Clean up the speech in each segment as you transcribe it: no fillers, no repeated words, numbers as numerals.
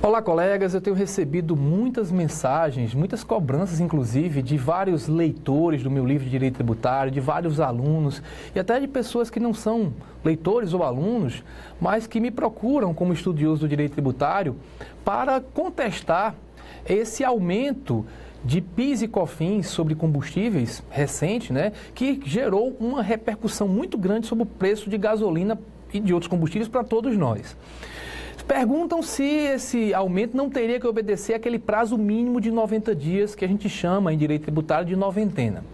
Olá, colegas. Eu tenho recebido muitas mensagens, muitas cobranças, inclusive, de vários leitores do meu livro de Direito Tributário, de vários alunos e até de pessoas que não são leitores ou alunos, mas que me procuram como estudioso do direito tributário para contestar esse aumento de PIS e COFINS sobre combustíveis recente, que gerou uma repercussão muito grande sobre o preço de gasolina e de outros combustíveis para todos nós. Perguntam se esse aumento não teria que obedecer àquele prazo mínimo de 90 dias que a gente chama em direito tributário de noventena.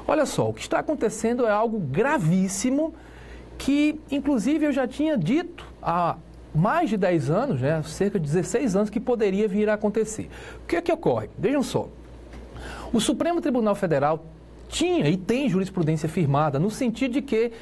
Olha só, o que está acontecendo é algo gravíssimo que, inclusive, eu já tinha dito há mais de 10 anos, cerca de 16 anos, que poderia vir a acontecer. O que é que ocorre? Vejam só, o Supremo Tribunal Federal tinha e tem jurisprudência firmada no sentido de que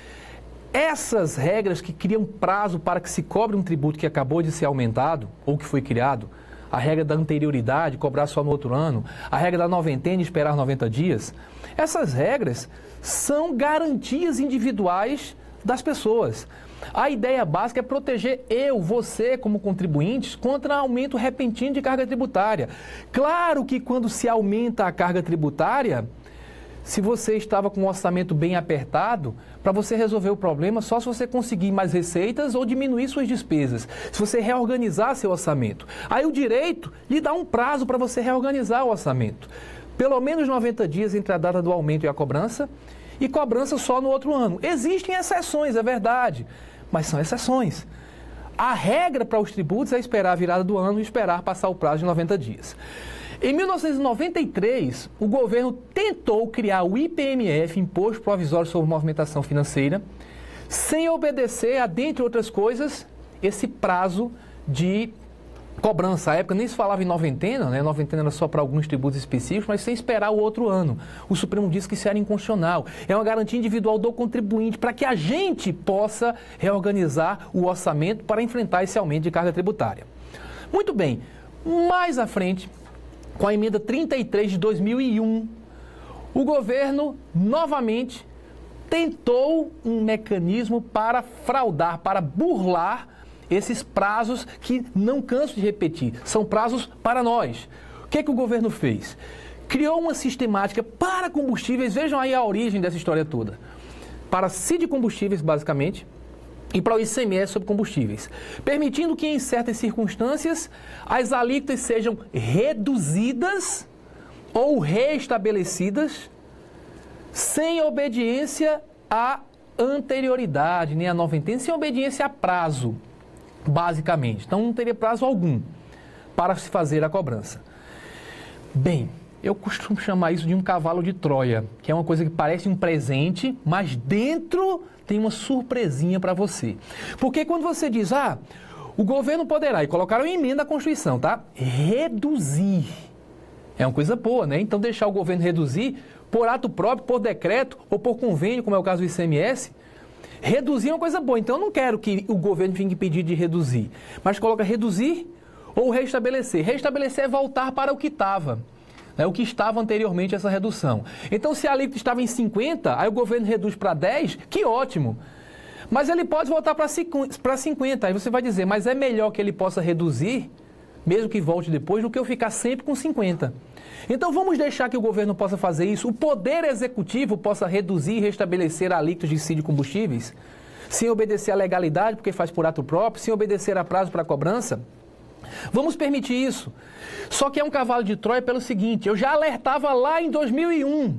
essas regras que criam prazo para que se cobre um tributo que acabou de ser aumentado ou que foi criado, a regra da anterioridade, cobrar só no outro ano, a regra da noventena e esperar 90 dias, essas regras são garantias individuais das pessoas. A ideia básica é proteger você, como contribuintes, contra aumento repentino de carga tributária. Claro que quando se aumenta a carga tributária, se você estava com um orçamento bem apertado, para você resolver o problema, só se você conseguir mais receitas ou diminuir suas despesas. Se você reorganizar seu orçamento. Aí o direito lhe dá um prazo para você reorganizar o orçamento. Pelo menos 90 dias entre a data do aumento e a cobrança só no outro ano. Existem exceções, é verdade, mas são exceções. A regra para os tributos é esperar a virada do ano e esperar passar o prazo de 90 dias. Em 1993, o governo tentou criar o IPMF, Imposto Provisório sobre Movimentação Financeira, sem obedecer a, dentre outras coisas, esse prazo de cobrança. À época nem se falava em noventena, noventena era só para alguns tributos específicos, mas sem esperar o outro ano. O Supremo disse que isso era inconstitucional. É uma garantia individual do contribuinte para que a gente possa reorganizar o orçamento para enfrentar esse aumento de carga tributária. Muito bem, mais à frente, com a emenda 33 de 2001, o governo novamente tentou um mecanismo para fraudar, para burlar esses prazos que não canso de repetir, são prazos para nós. O que é que o governo fez? Criou uma sistemática para combustíveis, vejam aí a origem dessa história toda, para CID combustíveis basicamente, e para o ICMS sobre combustíveis, permitindo que em certas circunstâncias as alíquotas sejam reduzidas ou restabelecidas sem obediência à anterioridade, nem à noventena, sem obediência a prazo, basicamente. Então não teria prazo algum para se fazer a cobrança. Bem, eu costumo chamar isso de um cavalo de Troia, que é uma coisa que parece um presente, mas dentro tem uma surpresinha para você. Porque quando você diz, o governo poderá, e colocaram em emenda à Constituição, reduzir. É uma coisa boa, Então deixar o governo reduzir por ato próprio, por decreto ou por convênio, como é o caso do ICMS, reduzir é uma coisa boa. Então eu não quero que o governo fique impedido de reduzir, mas coloca reduzir ou restabelecer. Restabelecer é voltar para o que estava. O que estava anteriormente a essa redução. Então, se a alíquota estava em 50, aí o governo reduz para 10, que ótimo. Mas ele pode voltar para 50. Aí você vai dizer, mas é melhor que ele possa reduzir, mesmo que volte depois, do que eu ficar sempre com 50. Então, vamos deixar que o governo possa fazer isso, o Poder Executivo possa reduzir e restabelecer a alíquota de CID de combustíveis, sem obedecer à legalidade, porque faz por ato próprio, sem obedecer a prazo para cobrança. Vamos permitir isso. Só que é um cavalo de Troia pelo seguinte, eu já alertava lá em 2001,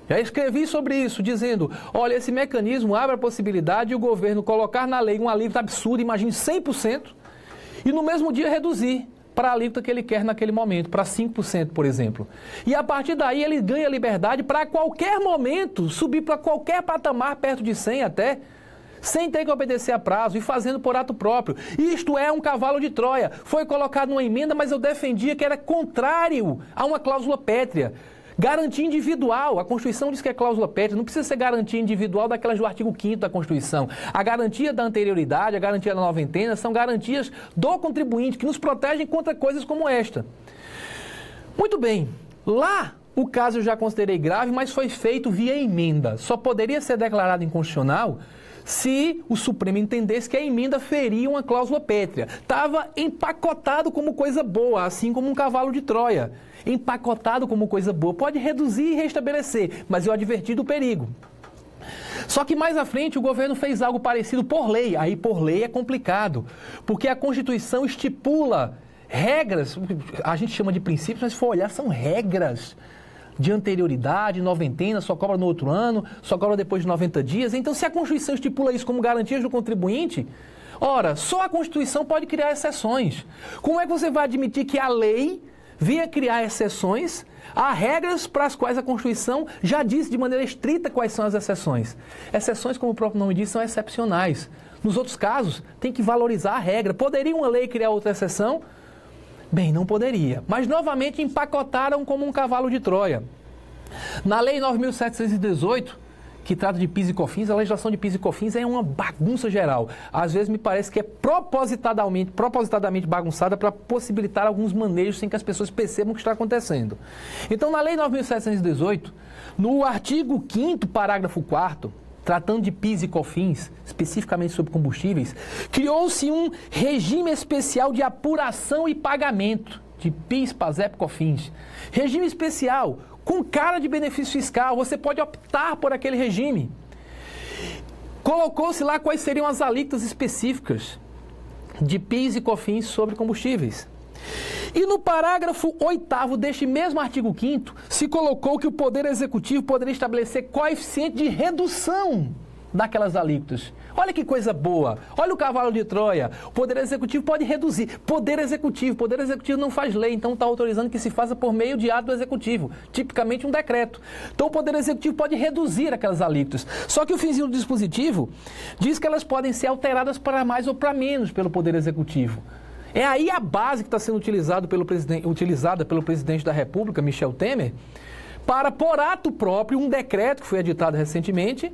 já escrevi sobre isso, dizendo, olha, esse mecanismo abre a possibilidade de o governo colocar na lei uma alíquota absurda, imagine 100%, e no mesmo dia reduzir para a alíquota que ele quer naquele momento, para 5%, por exemplo. E a partir daí ele ganha liberdade para a qualquer momento subir para qualquer patamar, perto de 100 até, sem ter que obedecer a prazo e fazendo por ato próprio. Isto é um cavalo de Troia. Foi colocado numa emenda, mas eu defendia que era contrário a uma cláusula pétrea. Garantia individual. A Constituição diz que é cláusula pétrea. Não precisa ser garantia individual daquelas do artigo 5º da Constituição. A garantia da anterioridade, a garantia da noventena, são garantias do contribuinte que nos protegem contra coisas como esta. Muito bem. Lá o caso eu já considerei grave, mas foi feito via emenda. Só poderia ser declarado inconstitucional se o Supremo entendesse que a emenda feria uma cláusula pétrea. Estava empacotado como coisa boa, assim como um cavalo de Troia. Empacotado como coisa boa. Pode reduzir e restabelecer, mas eu adverti do perigo. Só que mais à frente o governo fez algo parecido por lei. Aí por lei é complicado, porque a Constituição estipula regras, a gente chama de princípios, mas se for olhar são regras de anterioridade, noventena, só cobra no outro ano, só cobra depois de 90 dias. Então, se a Constituição estipula isso como garantias do contribuinte, ora, só a Constituição pode criar exceções. Como é que você vai admitir que a lei venha criar exceções a regras para as quais a Constituição já disse de maneira estrita quais são as exceções? Exceções, como o próprio nome diz, são excepcionais. Nos outros casos, tem que valorizar a regra. Poderia uma lei criar outra exceção? Bem, não poderia. Mas, novamente, empacotaram como um cavalo de Troia. Na Lei 9.718, que trata de PIS e COFINS, a legislação de PIS e COFINS é uma bagunça geral. Às vezes, me parece que é propositadamente bagunçada para possibilitar alguns manejos sem que as pessoas percebam o que está acontecendo. Então, na Lei 9.718, no artigo 5º, parágrafo 4º, tratando de PIS e COFINS, especificamente sobre combustíveis, criou-se um regime especial de apuração e pagamento de PIS, PASEP, COFINS. Regime especial, com cara de benefício fiscal, você pode optar por aquele regime. Colocou-se lá quais seriam as alíquotas específicas de PIS e COFINS sobre combustíveis. E no parágrafo 8º deste mesmo artigo 5º, se colocou que o Poder Executivo poderia estabelecer coeficiente de redução daquelas alíquotas. Olha que coisa boa, olha o cavalo de Troia. O Poder Executivo pode reduzir. Poder Executivo não faz lei, então está autorizando que se faça por meio de ato do Executivo, tipicamente um decreto. Então o Poder Executivo pode reduzir aquelas alíquotas. Só que o finzinho do dispositivo diz que elas podem ser alteradas para mais ou para menos pelo Poder Executivo. É aí a base que está sendo utilizada pelo presidente da República, Michel Temer, para, por ato próprio, um decreto que foi editado recentemente,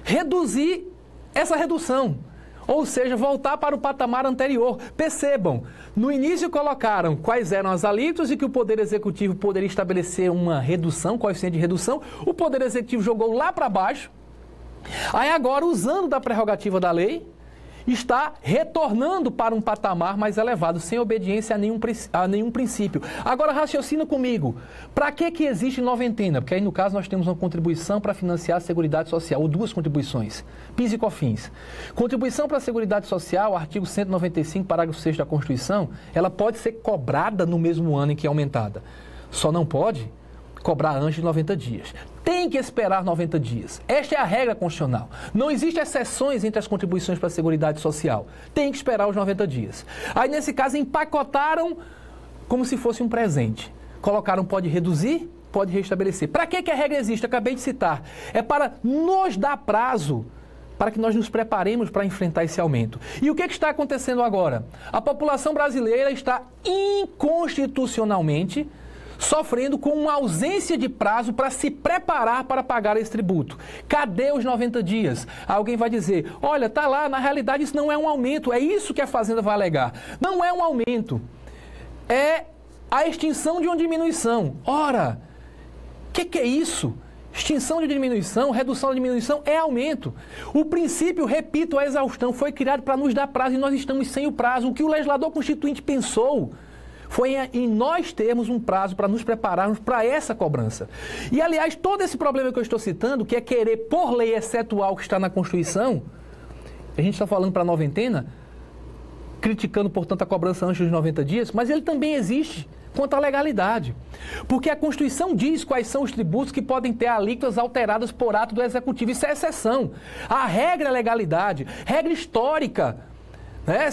reduzir essa redução. Ou seja, voltar para o patamar anterior. Percebam, no início colocaram quais eram as alíquotas e que o Poder Executivo poderia estabelecer uma redução, coeficiente de redução. O Poder Executivo jogou lá para baixo. Aí agora, usando da prerrogativa da lei, está retornando para um patamar mais elevado, sem obediência a nenhum princípio. Agora, raciocina comigo. Para que existe noventena? Porque aí, no caso, nós temos uma contribuição para financiar a Seguridade Social, ou duas contribuições, PIS e COFINS. Contribuição para a Seguridade Social, artigo 195, parágrafo 6º da Constituição, ela pode ser cobrada no mesmo ano em que é aumentada. Só não pode cobrar antes de 90 dias. Tem que esperar 90 dias. Esta é a regra constitucional. Não existem exceções entre as contribuições para a Seguridade Social. Tem que esperar os 90 dias. Aí, nesse caso, empacotaram como se fosse um presente. Colocaram pode reduzir, pode restabelecer. Para que a regra existe? Acabei de citar. É para nos dar prazo para que nós nos preparemos para enfrentar esse aumento. E o que está acontecendo agora? A população brasileira está inconstitucionalmente sofrendo com uma ausência de prazo para se preparar para pagar esse tributo. Cadê os 90 dias? Alguém vai dizer, olha, tá lá, na realidade isso não é um aumento, é isso que a Fazenda vai alegar. Não é um aumento, é a extinção de uma diminuição. Ora, o que é isso? Extinção de diminuição, redução da diminuição é aumento. O princípio, repito, a exaustão, foi criado para nos dar prazo e nós estamos sem o prazo. O que o legislador constituinte pensou foi em nós termos um prazo para nos prepararmos para essa cobrança. E, aliás, todo esse problema que eu estou citando, que é querer, por lei, excetuar o que está na Constituição, a gente está falando para a noventena, criticando, portanto, a cobrança antes dos 90 dias, mas ele também existe quanto à legalidade. Porque a Constituição diz quais são os tributos que podem ter alíquotas alteradas por ato do Executivo. Isso é exceção. A regra é legalidade, regra histórica.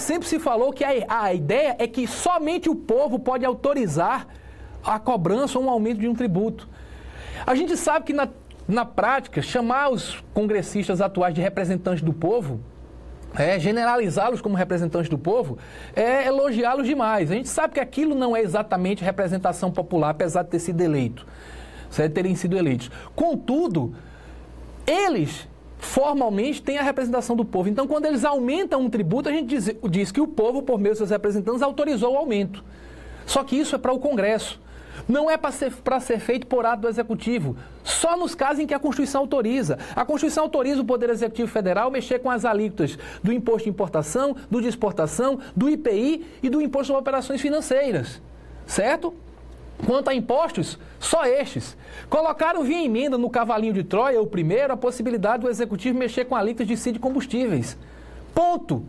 Sempre se falou que a ideia é que somente o povo pode autorizar a cobrança ou um aumento de um tributo. A gente sabe que na prática, chamar os congressistas atuais de representantes do povo, generalizá-los como representantes do povo, é elogiá-los demais. A gente sabe que aquilo não é exatamente representação popular, apesar de ter sido eleito, terem sido eleitos. Contudo, eles formalmente tem a representação do povo. Então, quando eles aumentam um tributo, a gente diz que o povo, por meio dos seus representantes, autorizou o aumento. Só que isso é para o Congresso. Não é para ser feito por ato do Executivo, só nos casos em que a Constituição autoriza. A Constituição autoriza o Poder Executivo Federal a mexer com as alíquotas do Imposto de Importação, do de Exportação, do IPI e do Imposto sobre Operações Financeiras, certo? Quanto a impostos, só estes. Colocaram via emenda no cavalinho de Troia, o primeiro, a possibilidade do Executivo mexer com alíquotas de CID de combustíveis. Ponto.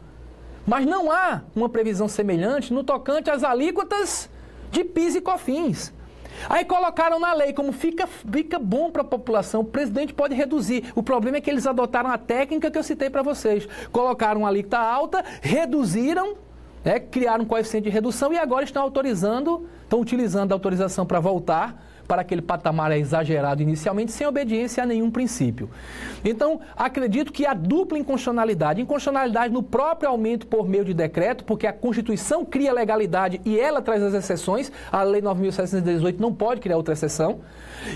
Mas não há uma previsão semelhante no tocante às alíquotas de PIS e COFINS. Aí colocaram na lei, como fica bom para a população, o presidente pode reduzir. O problema é que eles adotaram a técnica que eu citei para vocês. Colocaram uma alíquota alta, reduziram, criaram um coeficiente de redução e agora estão utilizando a autorização para voltar para aquele patamar exagerado inicialmente, sem obediência a nenhum princípio. Então, acredito que a dupla inconstitucionalidade no próprio aumento por meio de decreto, porque a Constituição cria legalidade e ela traz as exceções, a Lei 9.718 não pode criar outra exceção,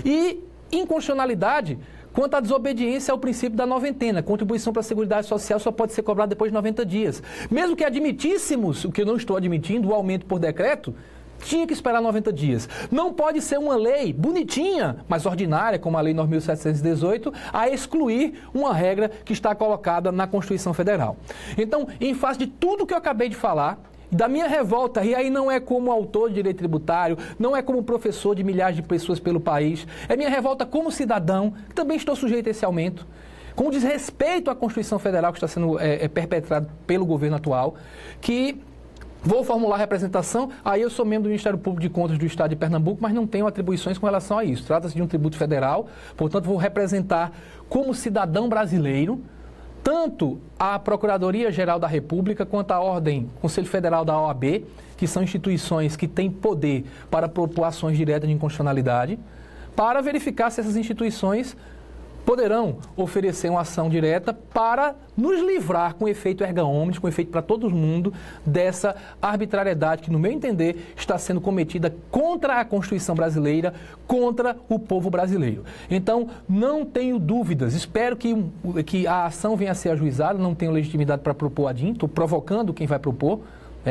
e inconstitucionalidade quanto à desobediência ao princípio da noventena. Contribuição para a Seguridade Social só pode ser cobrada depois de 90 dias. Mesmo que admitíssemos, o que eu não estou admitindo, o aumento por decreto, tinha que esperar 90 dias. Não pode ser uma lei bonitinha, mas ordinária, como a Lei 9.718, a excluir uma regra que está colocada na Constituição Federal. Então, em face de tudo que eu acabei de falar, da minha revolta, e aí não é como autor de direito tributário, não é como professor de milhares de pessoas pelo país, é minha revolta como cidadão, que também estou sujeito a esse aumento, com desrespeito à Constituição Federal que está sendo perpetrado pelo governo atual, que vou formular a representação, aí eu sou membro do Ministério Público de Contas do Estado de Pernambuco, mas não tenho atribuições com relação a isso. Trata-se de um tributo federal, portanto vou representar como cidadão brasileiro, tanto a Procuradoria-Geral da República quanto a Ordem, Conselho Federal da OAB, que são instituições que têm poder para propor ações diretas de inconstitucionalidade, para verificar se essas instituições poderão oferecer uma ação direta para nos livrar com efeito erga omnes, com efeito para todo mundo, dessa arbitrariedade que, no meu entender, está sendo cometida contra a Constituição brasileira, contra o povo brasileiro. Então, não tenho dúvidas, espero que a ação venha a ser ajuizada, não tenho legitimidade para propor ADIM, estou provocando quem vai propor,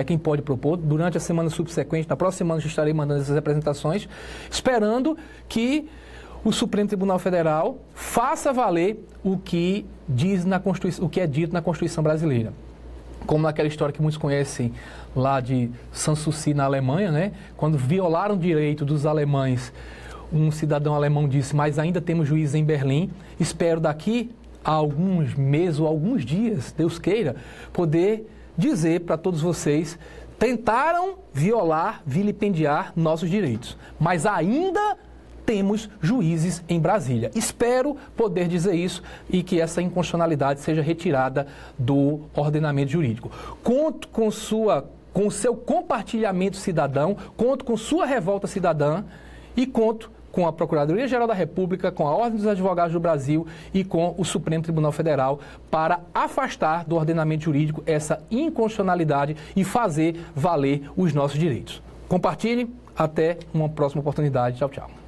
quem pode propor. Durante a semana subsequente, na próxima semana, eu estarei mandando essas representações, esperando que o Supremo Tribunal Federal faça valer o que diz na Constituição, o que é dito na Constituição brasileira. Como naquela história que muitos conhecem lá de Sanssouci, na Alemanha, né? Quando violaram o direito dos alemães, um cidadão alemão disse: mas ainda temos juízes em Berlim, espero daqui a alguns meses ou alguns dias, Deus queira, poder dizer para todos vocês: tentaram violar, vilipendiar nossos direitos, mas ainda temos juízes em Brasília. Espero poder dizer isso e que essa inconstitucionalidade seja retirada do ordenamento jurídico. Conto com o seu compartilhamento cidadão, conto com sua revolta cidadã e conto com a Procuradoria-Geral da República, com a Ordem dos Advogados do Brasil e com o Supremo Tribunal Federal para afastar do ordenamento jurídico essa inconstitucionalidade e fazer valer os nossos direitos. Compartilhe, até uma próxima oportunidade. Tchau, tchau.